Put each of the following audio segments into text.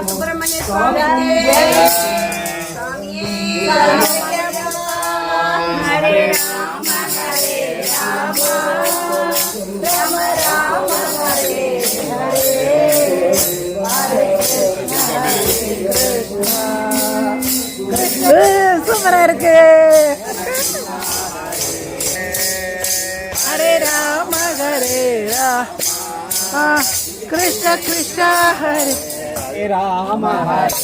சுப்பிரமணிய சுவாமி ஹரே ராம ஹரே ராம ராம ராம ஹரே ஹரே ஹரே கிருஷ்ணா. சூப்பரா இருக்கு. ஹரே ராம ஹரே ராம கிருஷ்ண கிருஷ்ண ஹரே ராம ஹரே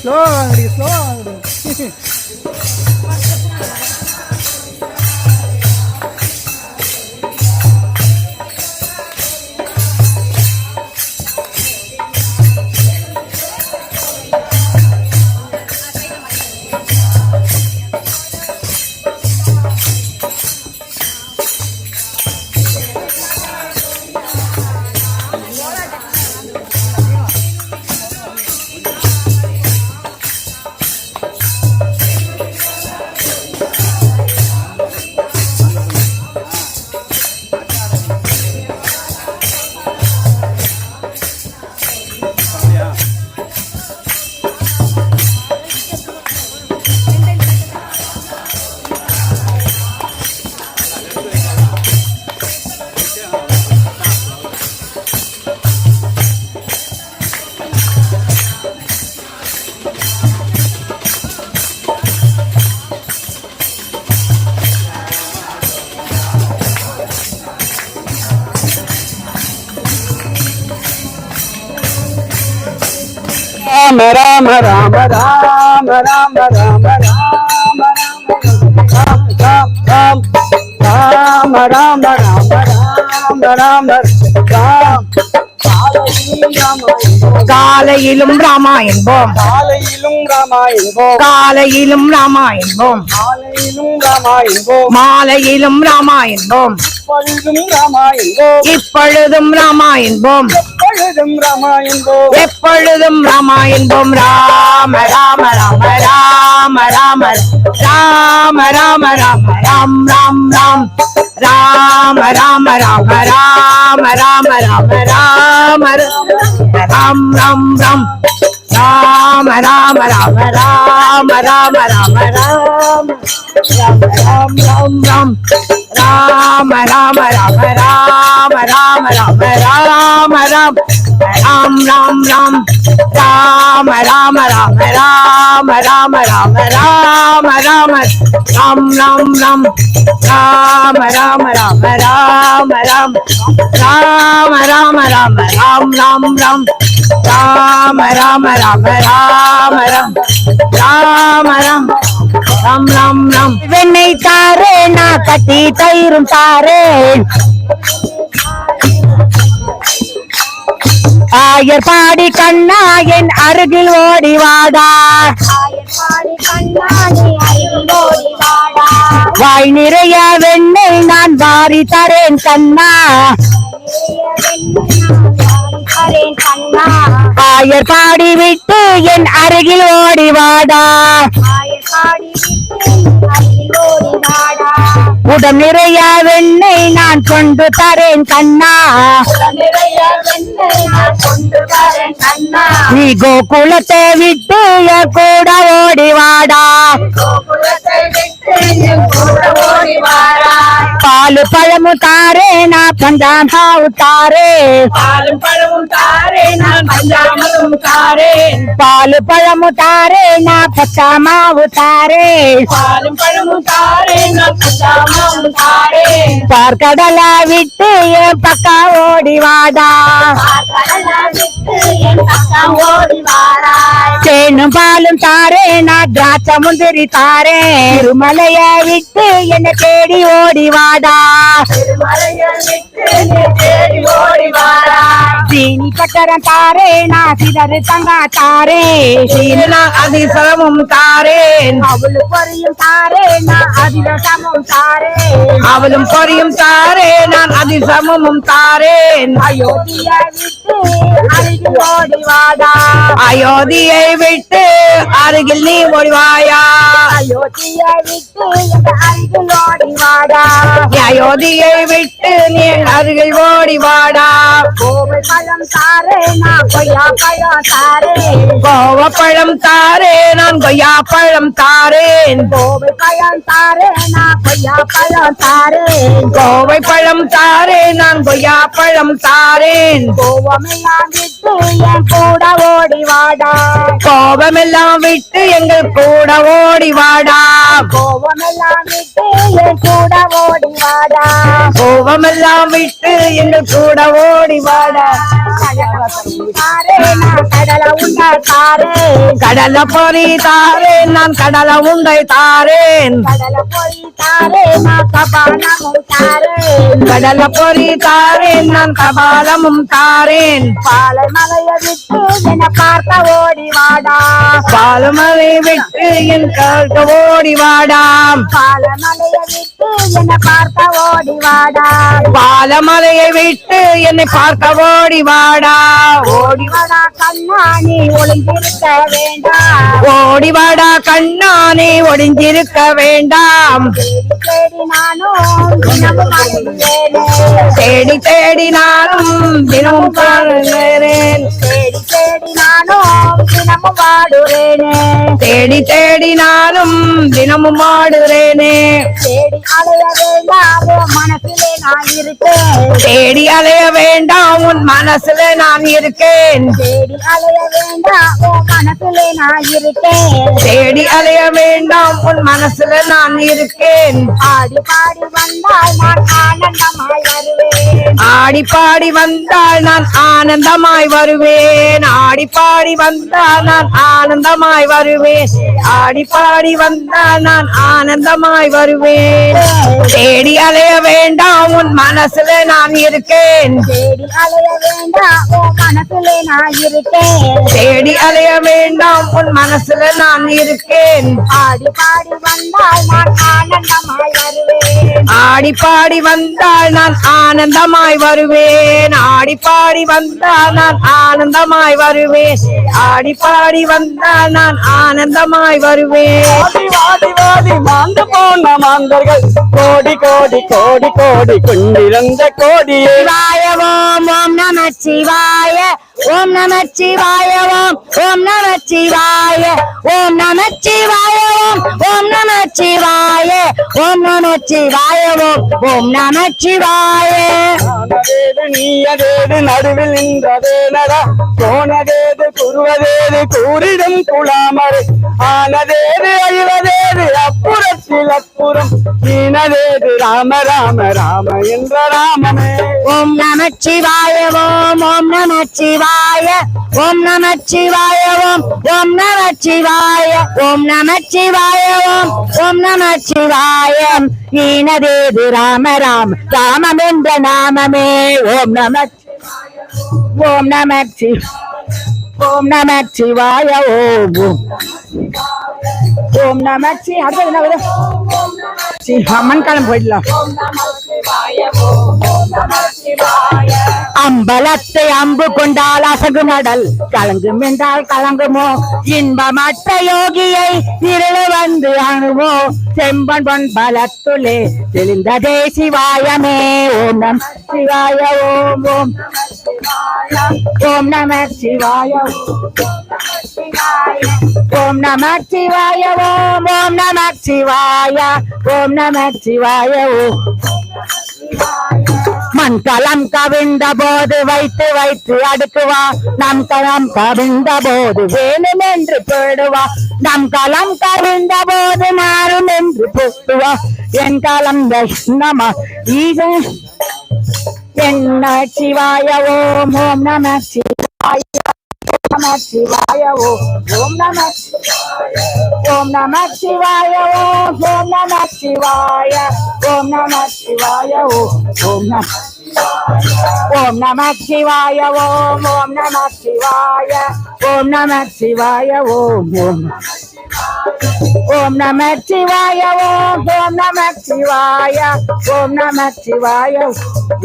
ஸ்லோ வாங்கடி ராம ராம ராம ராம ராம ராம ராம ராம ராம காலையிலும் ராமா என்போம் காலையிலும் ராமா என்போம் காலையிலும் ராமா என்போம் காலையிலும் ராமா என்போம் மாலையிலும் ராமா என்போம் இப்பொழுதும் ராமா என்போம் எப்பொழுதும் ராமா என்போம் எப்பொழுதும் ராமா என்போம் ராம ராம ராம ராம ராம ராம ராம ராம ராம் ராம் ராம் ராம ராம ராம ராம ராம ராம ராம ராம் ராம் ராம் ராம ராம ராம ராம ராம ராம ராம் ராம் ராம் ராம் ராம ராம ராம ராம ராம ராம ராம ராம் ராம் ராம் ராம் ராம ராம ராம ராம ராம ராம ராம ராம ராம் ராம் ராம் ராம ராம ராம ராம ராம் ராம ராம ராம ராம் ராம் ராம் ராம ராம ராம ராம ராம் ராம ராம் ராம் ராம் ராம் வெண்ணெய் தாரே நான் கட்டி தயிரும் தாரேன் ஆயர் பாடி கண்ணா என் அருகில் ஓடி வாடா வாய் நிறைய வெண்ணெய் நான் வாரி தரேன் கண்ணா ஆயர் பாடி விட்டு என் அருகில் ஓடி வாடா உடம் நிறைய வெண்ணெய் நான் கொண்டு தரேன் கண்ணா நீ கோகுலத்தை விட்டு என் கூட ஓடி வாடா பாலு பழமும் தாரே நான் பஞ்சாமாவு தாரே பாலு பழமும் தாரே நான் பஞ்சாமாவு தாரே பாலு பழமும் தாரே நான் பச்சாமாவு தாரே பாலும் பழமும் தாரே நான் பச்சாமாவு தாரே பார்க்கடலா விட்டு என் பக்கா ஓடி வாடா தேனும் பாலும் தாரே நான் திராட்சை முந்திரி தாரே திருமலைய விட்டு என்னை தேடி ஓடி வாடா சீனி பட்டரம் தாரேன் சிதறு தங்கா தாரேன் சீனா அதிசமும் தாரேன் அவளும் பொரியும் தாரேன் அதிசமும் தாரேன் அவளும் பொரியும் தாரேன் நான் அதிசமும் தாரேன் அயோத்தியை விட்டு அருகில் ஓடி வாடா அயோத்தியை விட்டு அருகில் நீ ஓடிவாயா அயோத்தியை விட்டு அருகில் ஓடி வாடா அயோத்தியை விட்டு நீ அருகில் ஓடி வாடா கோவப்பழம் தாரே நான் கொய்யா பழம் தாரேன் கோவப்பழம் தாரே நான் கொய்யா பழம் தாரேன் கோவைப்பழம் தாரே நான் கொய்யா பழம் தாரேன் கோவைப்பழம் தாரே நான் கொய்யா பழம் தாரேன் கோவமெல்லாம் விட்டு என் கூட ஓடி வாடா கோபமெல்லாம் விட்டு எங்கள் கூட ஓடி வாடா கோவமெல்லாம் விட்டு என் கூட ஓடி வாடா கோவமெல்லாம் விட்டு எங்கள் கூட ஓடி வாடா கடலை உண்டை தாரேன் கடலை பொறி தாரேன் நான் கடலை உண்டை தாரேன் கடலை பொறி தாரேன் நான் கபாலமும் தாரேன் கடலை பொறி தாரேன் நான் கபாலமும் தாரேன் பாலை மலையை விட்டு என்னை பார்க்க ஓடி வாடா பாலமலை விட்டு என் பார்க்க ஓடி வாடா பாலமலையை விட்டு என்னை பார்க்க ஓடி வாடா பாலமலையை விட்டு என்னை பார்க்க ஓடி வாடா ஓடி வாடா கண்ணா நீ ஒளிஞ்சிருக்க வேண்டாம் ஓடி வாடா கண்ணா நீ ஒளிஞ்சிருக்க வேண்டாம் தேடி நானும் தினமும் தேடி தேடி நானும் தினமும் பாடுகிறேன் தேடி தேடி நானும் தினமும் பாடுறேனே தேடி தேடி நானும் தினமும் பாடுறேனே தேடி அலைய வேண்டாம் மனசிலே நான் இருக்கேன் தேடி அலைய வேண்டாம் உன் மனசுல நான் இருக்கேன் தேடி அலைய வேண்டாம் உன் மனசுல நான் இருக்கேன் தேடி அலைய வேண்டாம் உன் மனசுல நான் இருக்கேன் ஆடி பாடி வந்தால் நான் ஆனந்தமாய் வருவேன் ஆடி பாடி வந்தால் நான் ஆனந்தமாய் வருவேன் ஆடி பாடி வந்தால் நான் ஆனந்தமாய் வருவேன் ஆடி பாடி வந்தால் நான் ஆனந்தமாய் வருவேன் தேடி அலைய வேண்டாம் உன் மனசுல நான் இருக்கேன் தேடி அலைய வேண்டாம் உன் மனசுல நான் இருக்கேன் தேடி அலைய வேண்டாம் உன் மனசுல நான் இருக்கேன் ஆடி பாடி வந்தால் நான் ஆனந்தமாய் வருவேன் ஆடி பாடி வந்தால் நான் ஆனந்தமாய் வருவேன் ஆடி பாடி வந்தால் நான் ஆனந்தமாய் வருவேன் ஆடி பாடி வந்தால் நான் ஆனந்தமாய் வருவேன் வாடி வாடி மாந்து போன மாந்தர்கள் கோடி கோடி கோடி கோடி கொண்டிருந்த கோடியே ஓம் ஓம் நம சிவாய ஓம் நம சிவாய ஓம் நம சிவாய ஓம் நம சிவாய ஓம் நம சிவாய ஓம் நம சிவாய ஓம் நம சிவாய ஆனதேது நீயதேது நடுவில் நின்றதேனடா போனதேது குருவதேது கூறிடும் குலாமரை ஆனதேது அழிவதேது அப்புறத்தில் அப்புறம் நீனதேது ராம ராம ராம என்ற ராமமே ஓம் நம சிவாய ஓம் நம சிவாய ஓம் நம சிவாய ஓம் நம சிவாய ஓம் நம சிவாய ஓம் நம சிவாய ஈனதேது ராம ராம ராமம் என்ற நாமமே ஓம் நம ஓம் நம ஓம் நம சிவாய ஓம் நம சி அடுத்தது என்ன வரும் மண்காலம் போயிடலாம் அம்பலத்தை அம்பு கொண்டால் அசகு நடல் கலங்கும் என்றால் கலங்குமோ இன்பமற்ற யோகியை இருளு வந்து அணுமோ செம்பன் பொன் பலத்துளே தெளிந்ததே சிவாயமே ஓம் நம சிவாய ஓம் ஓம் நம சிவாய ஓம் நம சிவாய ஓம் நம சிவாய ஓம் நம சிவாய மண்கலம் கவிழ்ந்த போது வைத்து வைத்து அடுக்குவா நம் களம் கவிழ்ந்த போது வேணும் என்று போடுவா நம் களம் கவிழ்ந்த போது மாறும் என்று போடுவா என் களம் நம ஈசன் என்ன சிவாய ஓம் நம சிவாய நம சிவாய ஓம் நம ஓம் நம சிவாய ஓம் நம சிவாய ஓம் நம சிவாய ஓம் நம ஓம் நம சிவாய ஓம் ஓம் நம சிவாய ஓம் நம சிவாய ஓம் ஓம் ஓம் நம சிவாய ஓம் ஓம் நம சிவாய ஓம் நம சிவாய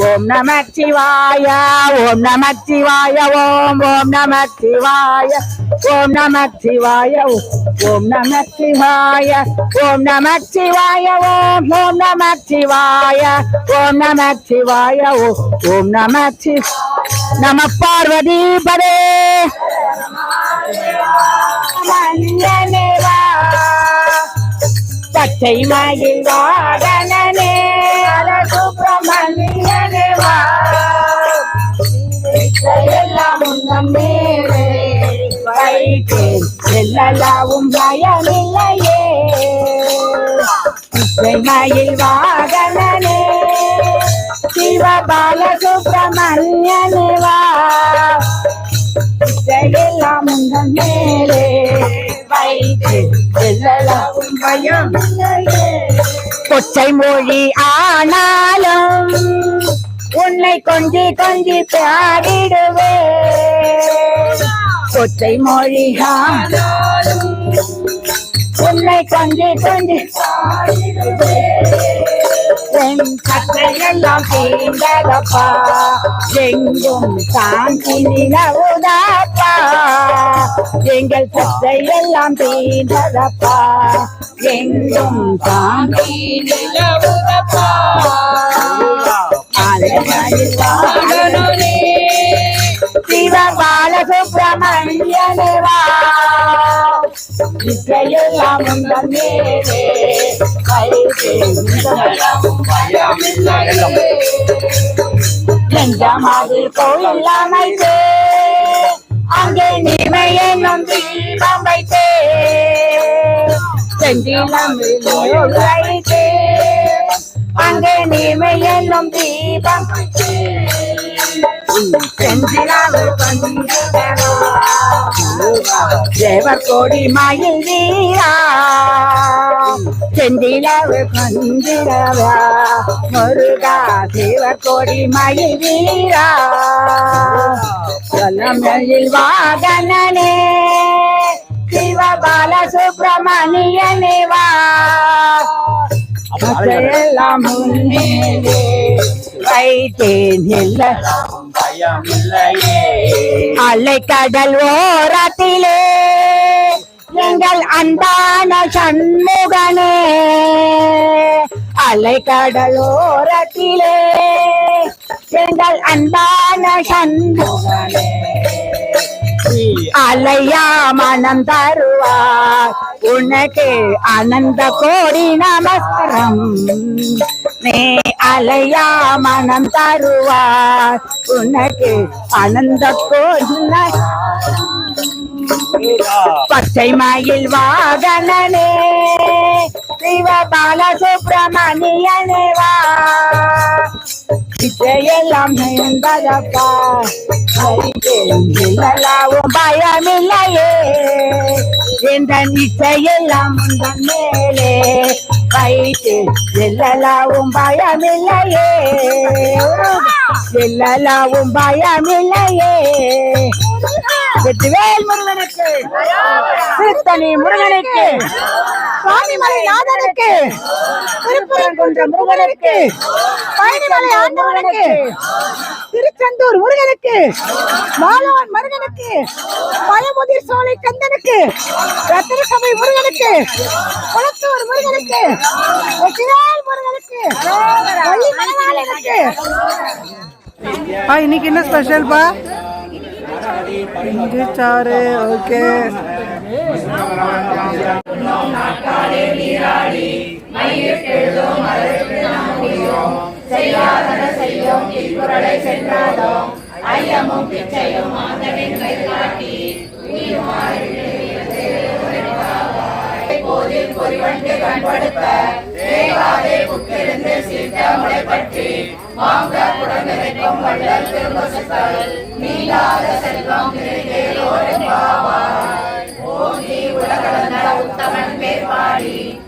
ஓம் நம சிவாய ஓம் நம சிவாய ஓம் ஓம் நம சிவாய ஓம் நம சிவாய ஓம் நம சிவாய ஓம் நம சிவாய ஓம் ஓம் நம சிவாய ஓம் நம சிவாய ஓம் நம நம பார்வதி பதே பச்சை மயில் வாகனனே சுப்பிரமணியனே வா எல்லாம் உன்னம் மேலே வைத்தேன் எல்லாவும் பயமில்லையே பச்சை மயில் வாகனனே சிவபால சுப்பிரமணியனே வா எல்லாம் உன்னம் மேலே கொச்சை மொழி ஆனாலும் உன்னை கொஞ்சி கொஞ்சி பாடிடுவே கொச்சை மொழி ஆனாலும் உன்னை கொஞ்சி கொஞ்சி கற்றையெல்லாம் தீண்டதப்பா எங்கும் சாந்தி நிலவுதாப்பா எங்கள் கற்றையெல்லாம் தீண்டதப்பா எங்கும் சாந்தி நிலவுதப்பா சிவபால சுப்பிரமணியனே வா இசையெல்லாம் உந்தன் மேலே நெஞ்சமாதி கோயில் அமைத்தே அங்கே நீமை என்னும் தீபம் வைத்தே செந்திலம் வைத்தே அங்கே நீமை என்னும் தீபம் வைத்தே தேவர் கோடி மயில் வீரா செந்திலவு பந்திரவா முருகா தேவர் கோடி மயில் வீரா மயில் வாகனனே சிவபால சுப்பிரமணியனே வா எல்லாம் முன்னேலே வைத்தேன் எல்லாம் பயமில்லையே அலை கடல் ஓரத்திலே எங்கள் அன்பான சண்முகனே அலை கடல் ஓரத்திலே எங்கள் அன்பான சண்முகனே அலையா மனம் தருவார் உனக்கு ஆனந்த கோடி நமஸ்காரம் நீ அலையா மனம் தருவார் உனக்கு ஆனந்த கோடி பச்சை மயில் வாகனனே சிவபால சுப்பிரமணியனே வா இசையெல்லாம் என்பதப்பா எல்லாவும் பயமில்லையே இந்த இசையெல்லாம் உந்தன் மேலே வைத்து எல்லாவும் பயமில்லையே எல்லாவும் பயமில்லையே வெற்றிவேல் முருகனுக்கு திருத்தணி முருகனுக்கு சுவாமிமலை நாதனுக்கு திருப்பரங்குன்ற முருகனுக்கு பழனிமலை ஆண்டவனுக்கு திருச்செந்தூர் முருகனுக்கு மாலவன் முருகனுக்கு பழமுதிர் சோலை கந்தனுக்கு ரத்தின சபை முருகனுக்கு குளத்தூர் முருகனுக்கு வெற்றிவேல் முருகனுக்கு வள்ளிமலையாளனுக்கு. இன்னைக்கு என்ன ஸ்பெஷல்பா? இஞ்சி சாறு. ஓகே.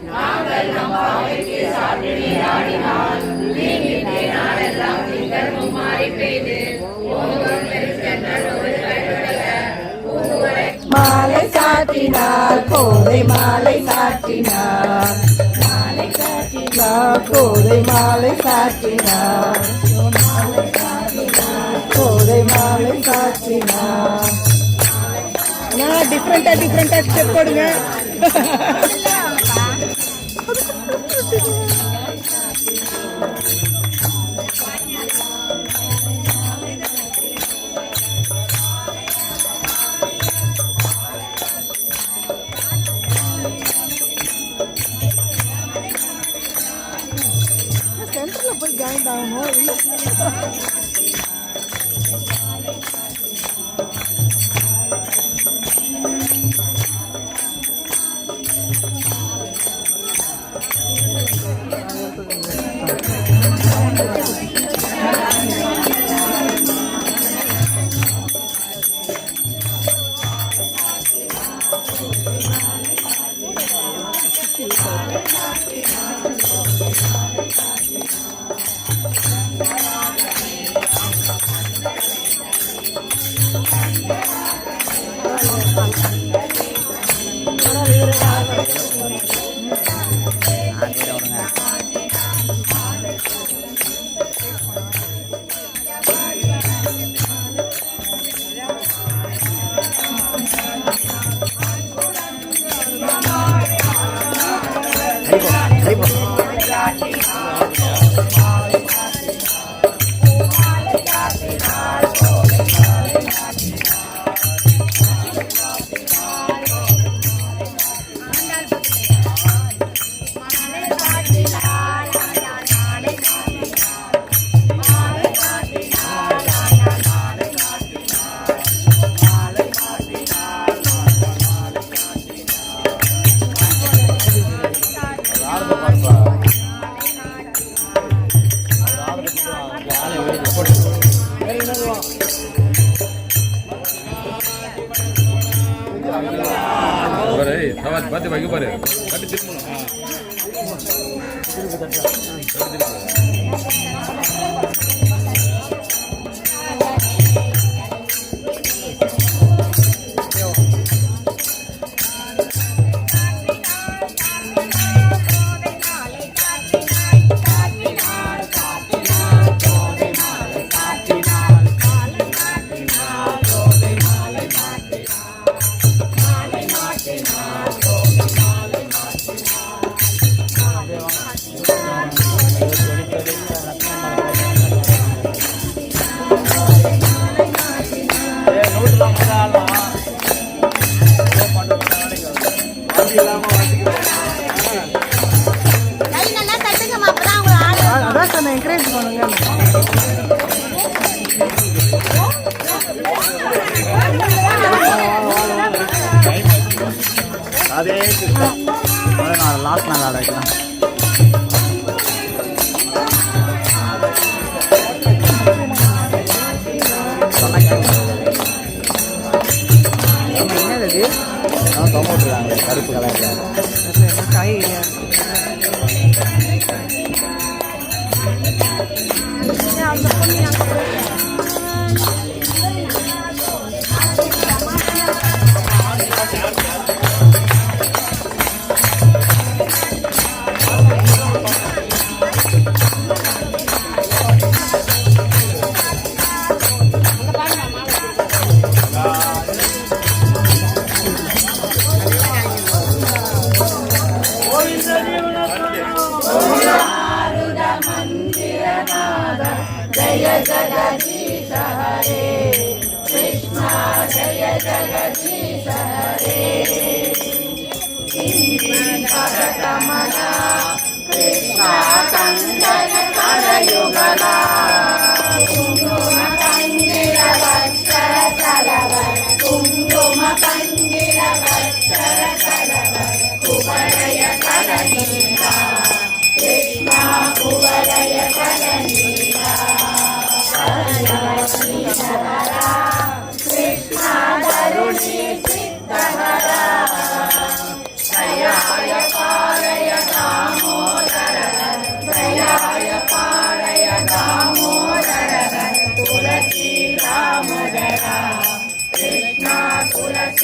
நாங்கள் நம் சாற்றி நீராடினால் நீ நாளெல்லாம் திங்கள் சாற்றினார் கோதை மாலை சாற்றினார் கோதை மாலை சாற்றினார் கோதை மாலை சாற்றினார். டிஃப்ரெண்டா ஸ்டெப் போடுங்க. சென்டர்ல போய் ஜாயின் ஆகணும். பார்த்து வைக்க பாரு கட்டி திரும்பணும். அதான் சொன்ன என்கரேஜ் பண்ணுங்க. அதே லாஸ்ட் நாள் ஆடைக்கலாம். என்னது தொமோட்டுருக்காங்க கருப்பு கலர் காய் जय जगदीश हरे कृष्णा जय जगदीश हरे कमला कृष्णा कंदन करयुगला कुंकुम कंदिर वस्त्र कलवर कुंकुम कंदिर वस्त्र कलवर कुवलय करनीला कृष्णा कुवलय करनीला कृष्णा दरुणी सिद्धहरा दयाय पालय दामोदर दयाय पालय दामोदर तुलसी दामोदर कृष्णा तुलसी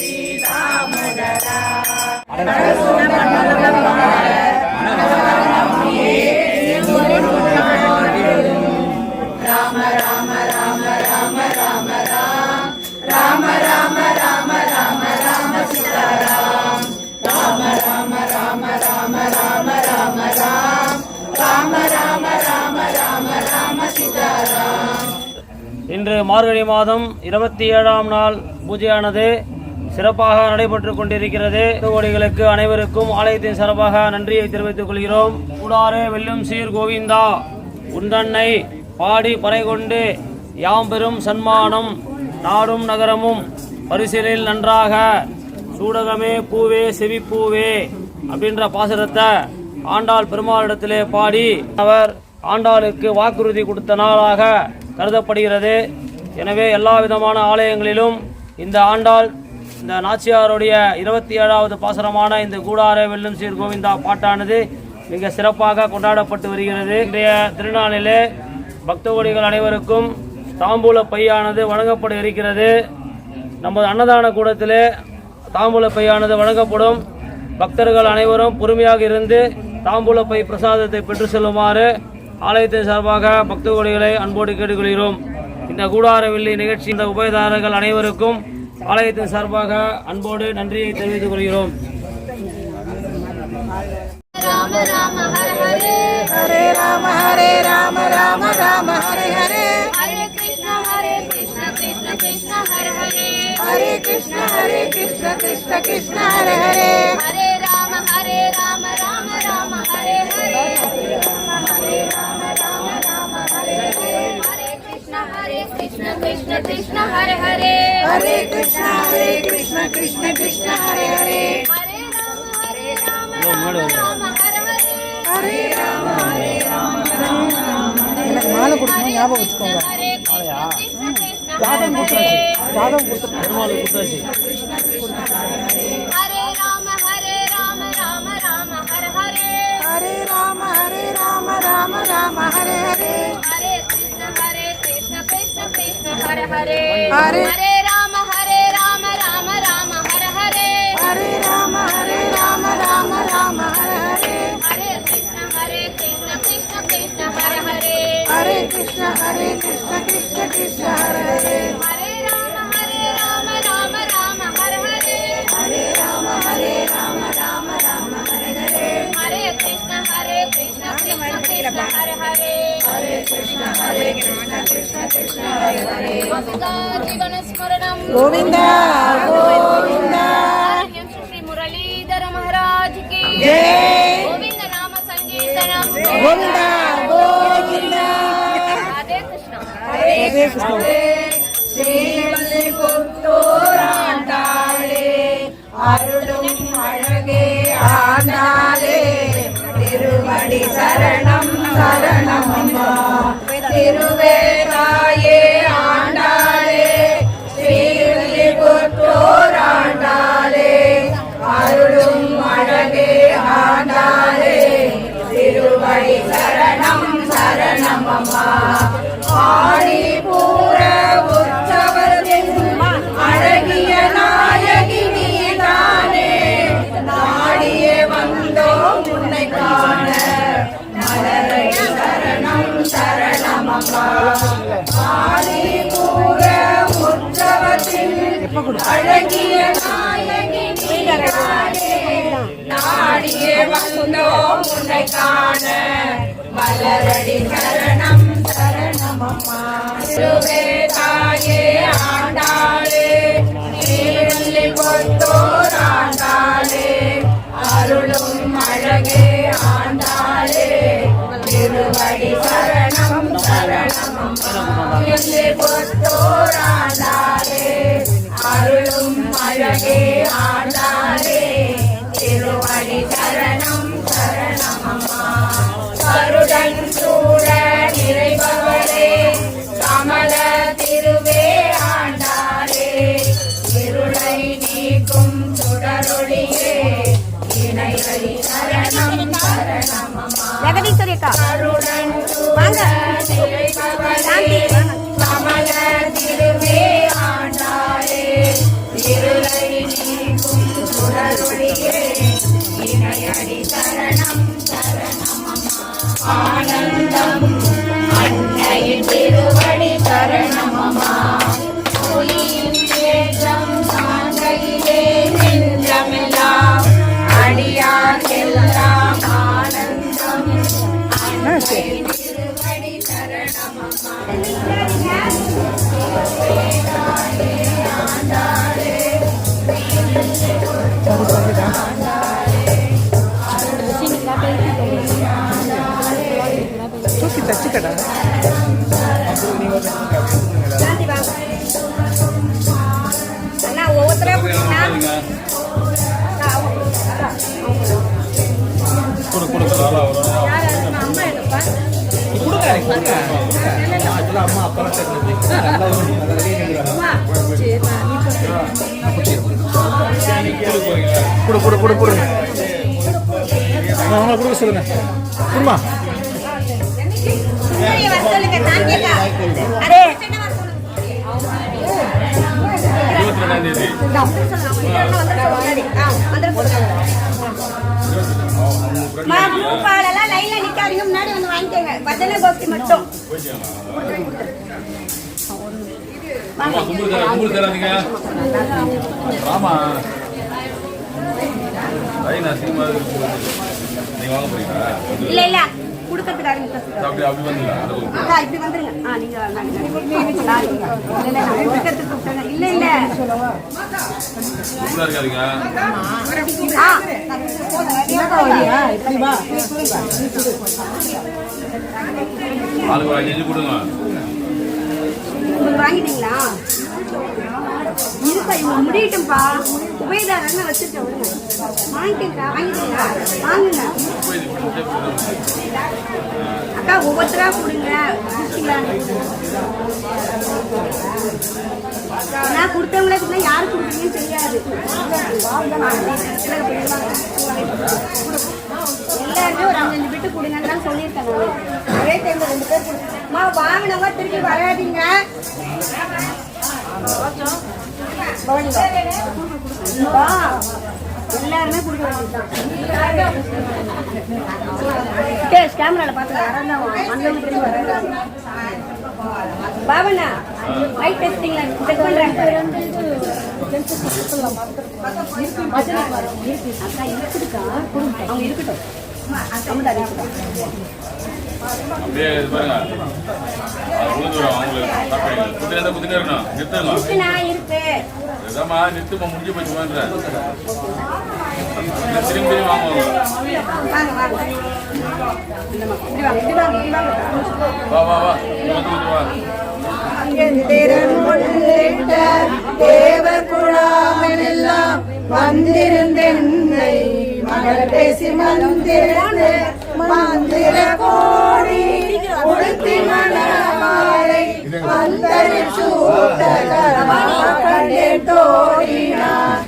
இன்று மார்கழி மாதம் 27ஆம் நாள் பூஜையானது சிறப்பாக நடைபெற்றுக் கொண்டிருக்கிறது. கோடிகளுக்கு அனைவருக்கும் ஆலயத்தின் சார்பாக நன்றியை தெரிவித்துக் கொள்கிறோம். கூடாரே வெல்லும் சீர் கோவிந்தா உந்தன்னை பாடி பறை கொண்டு யாம் பெரும் சன்மானம் நாடும் நகரமும் பரிசிலில் நன்றாக சூடகமே பூவே செவிப்பூவே அப்படின்ற பாசுரத்தை ஆண்டாள் பெருமாளிடத்திலே பாடி அவர் ஆண்டாளுக்கு வாக்குறுதி கொடுத்த நாளாக கருதப்படுகிறது. எனவே எல்லா விதமான ஆலயங்களிலும் இந்த ஆண்டாள் இந்த நாச்சியாருடைய 27வது பாசனமான இந்த கூடாரே வெல்லும் சீர் கோவிந்தா பாட்டானது மிக சிறப்பாக கொண்டாடப்பட்டு வருகிறது. இன்றைய திருநாளிலே பக்த கோடிகள் அனைவருக்கும் தாம்பூல பையானது வழங்கப்பட இருக்கிறது. நமது அன்னதான கூடத்திலே தாம்பூல பையானது வழங்கப்படும். பக்தர்கள் அனைவரும் பொறுமையாக இருந்து தாம்பூல பை பிரசாதத்தை பெற்று செல்லுமாறு ஆலயத்தின் சார்பாக பக்த கோடிகளை அன்போடு கேட்டுக்கொள்கிறோம். இந்த கூடார வெள்ளி நிகழ்ச்சி இந்த உபயதாரர்கள் அனைவருக்கும் ஆலயத்தின் சார்பாக அன்போடு நன்றியை தெரிவித்துக் கொள்கிறோம். ராம ராம ஹர ஹரே ஹரே ராம ராம ராம ஹரே ஹரே ஹரே கிருஷ்ண கிருஷ்ண கிருஷ்ண ஹர ஹரே ஹரே கிருஷ்ண கிருஷ்ண கிருஷ்ண ஹரே ஹரே ஹரே ராம ராம ராம ஹரே ஹரே ஹரே ராம ராம ஹரே ஹரே ஹரே கிருஷ்ண கிருஷ்ண கிருஷ்ண ஹர ஹரே ஹரே கிருஷ்ண கிருஷ்ண கிருஷ்ண ஹரே ஹரே ஹரே ராம ராம ஹர ஹரே ஹரே ராம எனக்கு மாலை கொடுக்கணும், ஞாபகம் வச்சுக்கோங்க. ஹரே கிருஷ்ண ஜாதகம் கொடுத்தாச்சு, ஜாதகம் கொடுத்து பெருமாள் குத்தாசி. ஹரே ராம ராம ராம ஹர ஹரே ஹரே ராம ராம ஹரே ஹரே ஹரே கிருஷ்ண கிருஷ்ண கிருஷ்ண ஹர ஹரே ஹரே ஹரே ராம ராம ராம ஹர ஹரே ஹரே ராம ராம ஹரே ஹரே ஹரே கிருஷ்ண கிருஷ்ண கிருஷ்ண ஹர ஹரே ஹரே கிருஷ்ண கிருஷ்ண கிருஷ்ண ஹரே ஹரே ஹரே ராம ராம ராம ஹர ஹரே ஹரே ராம ராம ஹரே ஹரே ஹரே கிருஷ்ண கிருஷ்ண கிருஷ்ண ஹர ஹரே ஹரே கிருஷ்ண கிருஷ்ண ஹரே ஹரே மதுகா ஜீவன ஸ்மரணம் கோவிந்தா கோவிந்தா ஸ்ரீ முரளீதர மகாராஜ் கி ஜெய் கோவிந்த நாம சங்கீர்த்தனம் கோவிந்தா கோவிந்தா ராதே கிருஷ்ணா ஹரே கிருஷ்ண ஸ்ரீவில்லிபுத்தூராண்டாளே அருளும் அழகே ஆண்டாளே திருவடி சரணம் சரணம் அம்மா திருவேதாயே ஆண்டாளே ஸ்ரீவில்லிபுத்தூராண்டாளே அருளும் அழகே ஆண்டாளே திருவடி சரணம் சரணம் அம்மா ஆடிப்பூர உற்சவத்தின் அழகிய நாயகி நீதானே நாடியே வந்தோம் உன்னை காண மலரை சரணம் சரணம் அம்மா ஆடிப்பூர உற்சவத்தின் அழகிய நாயகி நீதானே நாடியே வந்தோம் உன்னை காண மலரடி சரணம் சரணம் அம்மா திருவேதாயே ஆண்டாளே ஸ்ரீவில்லிபுத்தூர் ஆண்டாளே அருளும் அழகே ஆண்டாளே திருவடி சரணம் சரணம் அம்மா வில்லிபுத்தூர் ஆண்டாளே அருளும் அழகே ஆண்டாளே திருவடி சரணம் சரணம் அம்மா கருடன் சூழ நிறைபவரே கமல திருவே ஆண்டாரே இருளை நீக்கும் சுடரொளியே இணையடி சரணம் சரணம் அம்மா கருடன் சூழ நிறைபவரே கமல திருவே ஆண்டாரே இருளை அன்னையின் திருவடி சரணமம்மா ஒளியின் ஏற்றம் சாங்கையிலே நின்றமெல்லாம் அடியார்க்கெல்லாம் ஆனந்தம் அன்னையின் திருவடி சரணமம்மா தூக்கி தச்சுக்கடா. அண்ணா ஒவ்வொருத்தரா கொடுத்தீங்கன்னா அவங்களை கொடுக்க சொல்லுங்க. குடுமா சொல்லுங்க நான் கேட்க அரே 22ஆம் தேதி பாடலாம் லைன்ல நிக்காதீங்க முன்னாடி வந்து வாங்கிக்கோங்க பஜனை கோஷ்டி மட்டும் கும்பல் தராதீங்க. ஆமா நீங்க வாங்க போறீங்களா? இல்ல இல்ல குடுக்கிறதுக்காக அப்படி வந்துடலாம். இப்படி வந்துருங்க நீங்க குடுக்கிறதுக்கு கூப்பிட்டாங்க இல்ல இல்ல இருக்காதீங்க. ஆளுக்கு ஒரு 5 கொடுங்க. வாங்கிட்டீங்களா? இருப்பா இவங்க முடியட்டும்பா. உபயதாரன்னு வச்சுட்டேன் வாங்கிட்டீங்களா? வாங்கிட்டீங்களா? வாங்குங்க அக்கா ஒவ்வொருத்தரா கொடுங்க. நான் கொடுத்தவங்களுக்கு யாரு கொடுத்தீங்கன்னு தெரியாது. எல்லாருமே ஒரு 5 விட்டு கொடுங்கன்னு தான் சொல்லியிருக்கேன் நான். ஒரே டைம்ல 2 பேர் கொடுத்தேன். வாங்கினவங்க திருப்பி வராதீங்க. எல்லாருமே கொடுக்க வேண்டியதுதான். கேமரால பார்த்து பாபண்ணா லைட் டெஸ்டிங்ல செக் பண்றாங்க. அவங்க இருக்கட்டும். அப்படியே பாருங்க. நிறுத்துமா முடிஞ்சு போச்சு. திரும்பி வாங்குவாங்க. வா வா வா தேவகுழாமெல்லாம் வந்திருந்தென்னை மகள் பேசி மந்திரந்து மந்திர கோடி உடுத்தி மணமாலை அந்தரில் சூட்டகண்டே தோழினார்.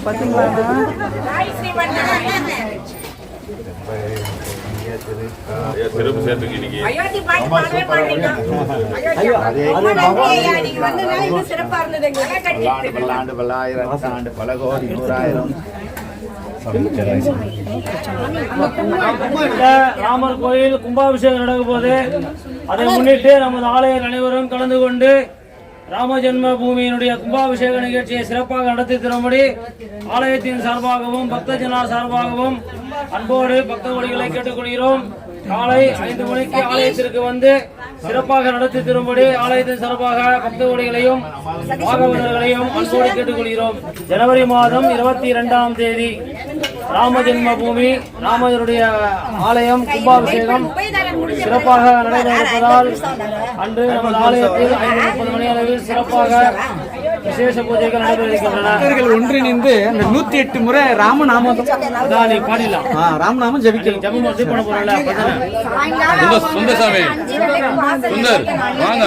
பாத்தீங்களா சிறப்பு சேர்த்துக்கு இன்னைக்கு பல்லாண்டு பல்லாயிரம் ஆண்டு பல கோடி 100,000 ராமர் கோயில் கும்பாபிஷேகம் நடக்கும் போது அதை முன்னிட்டு நமது ஆலயர் அனைவரும் கலந்து கொண்டு ராம ஜென்ம பூமியினுடைய கும்பாபிஷேக நிகழ்ச்சியை சிறப்பாக நடத்தி தரும்படி ஆலயத்தின் சார்பாகவும் பக்தஜனார் சார்பாகவும் அன்போடு பக்த கோடிகளை கேட்டுக்கொள்கிறோம். காலை 5 மணிக்கு ஆலயத்திற்கு வந்து சிறப்பாக நடத்தி தரும்படி ஆலயத்தின் சார்பாக பக்த கோடிகளையும் பாகவதர்களையும் அன்போடு கேட்டுக்கொள்கிறோம். ஜனவரி மாதம் 22ஆம் தேதி ராம ஜென்ம பூமி ராமருடைய ஆலயம் கும்பாபிஷேகம் சிறப்பாக நடைபெறுவதால் அன்று நமது ஆலயத்தில் 5:30 மணி அளவில் சிறப்பாக விசேஷ பூஜைகள் நடைபெறுகின்றன. ஒன்றிணைந்து அந்த 108 முறை ராமநாமம் நீ பாடிடலாம். ராமநாமம் ஜபிக்கணும். ஜபம் வந்து பண்ண போறல சுந்தர் சுந்தர் வாங்க.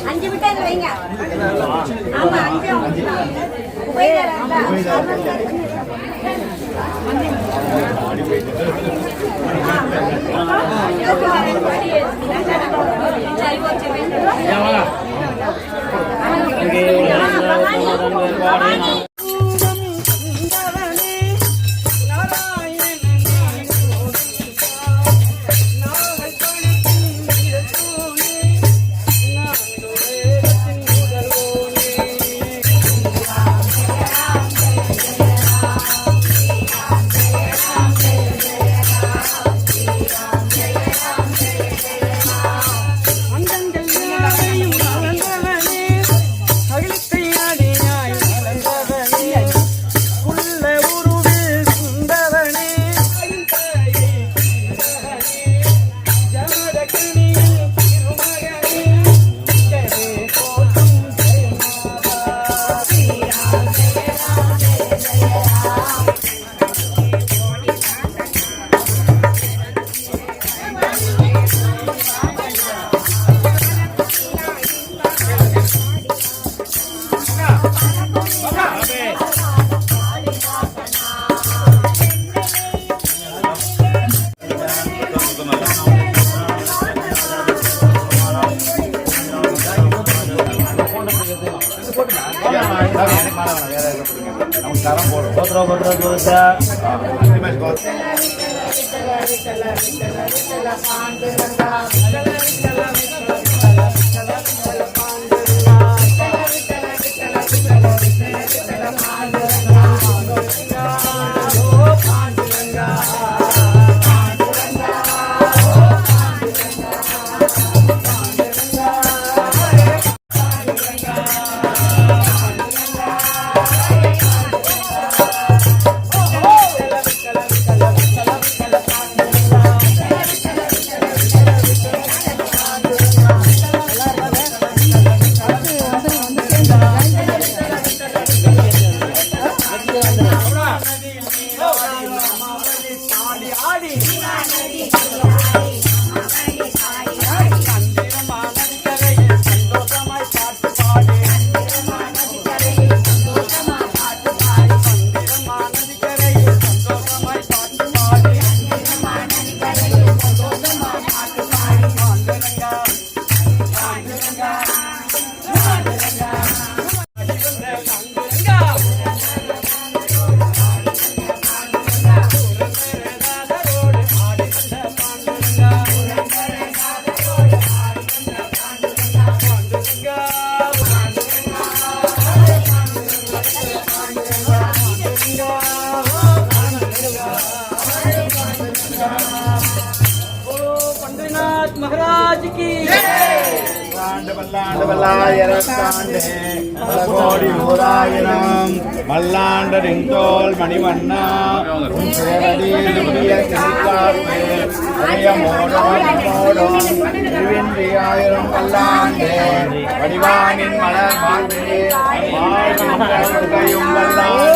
அஞ்சு விட்டு महाराज की மல்லாண்டரிங்கோல் மணிவண்ணா திருவென்றியாயிரம் பல்லாண்டு வடிவானின் மலர் மாற்றே வாழ்க்கையும் வல்லாண்டு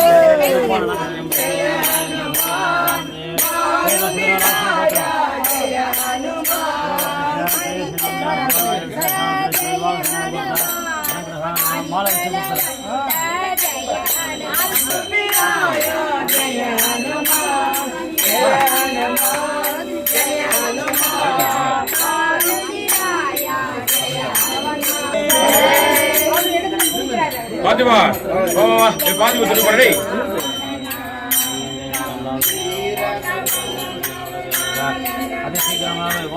பாத்திமா பாத்தி சொல்லி பண்ணி ಅತಿ ಶೀಘ್ರವಾಗಿ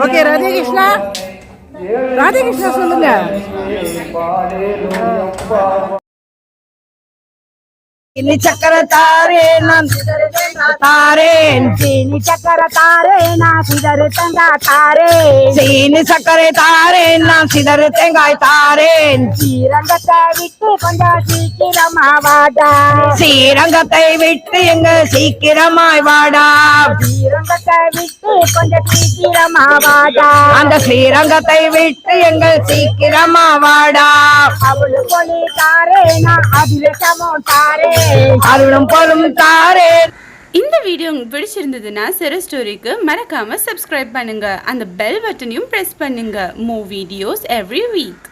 ஓகே, ராதே கிருஷ்ணா, ராதே கிருஷ்ணா சொல்லுங்க. चीनी चक्कर तारे ना तारे, चीनी चक्कर तारे ना सिदर तंगा तारे, चीनी चक्कर तारे ना सिदर तंगा तारे, श्रीरंगத்தை விட்டு கொஞ்சம் சீக்கிரமாய் வாடா, ஸ்ரீரங்கத்தை விட்டு எங்க சீக்கிரமாய் வாடா, ஸ்ரீரங்கத்தை விட்டு கொஞ்சம் சீக்கிரமாய் வாடா, அந்த ஸ்ரீரங்கத்தை விட்டு எங்க சீக்கிரமாய் வாடா, அவளு பொலி தாரே ना அதிரசமோ தாரே அருளும் பொருளும் தாரே. இந்த வீடியோ உங்களுக்கு பிடிச்சிருந்ததுன்னா செரோ ஸ்டோரிக்கு மறக்காம சப்ஸ்கிரைப் பண்ணுங்க, அந்த பெல் பட்டனையும் பிரஸ் பண்ணுங்க. Move videos every week.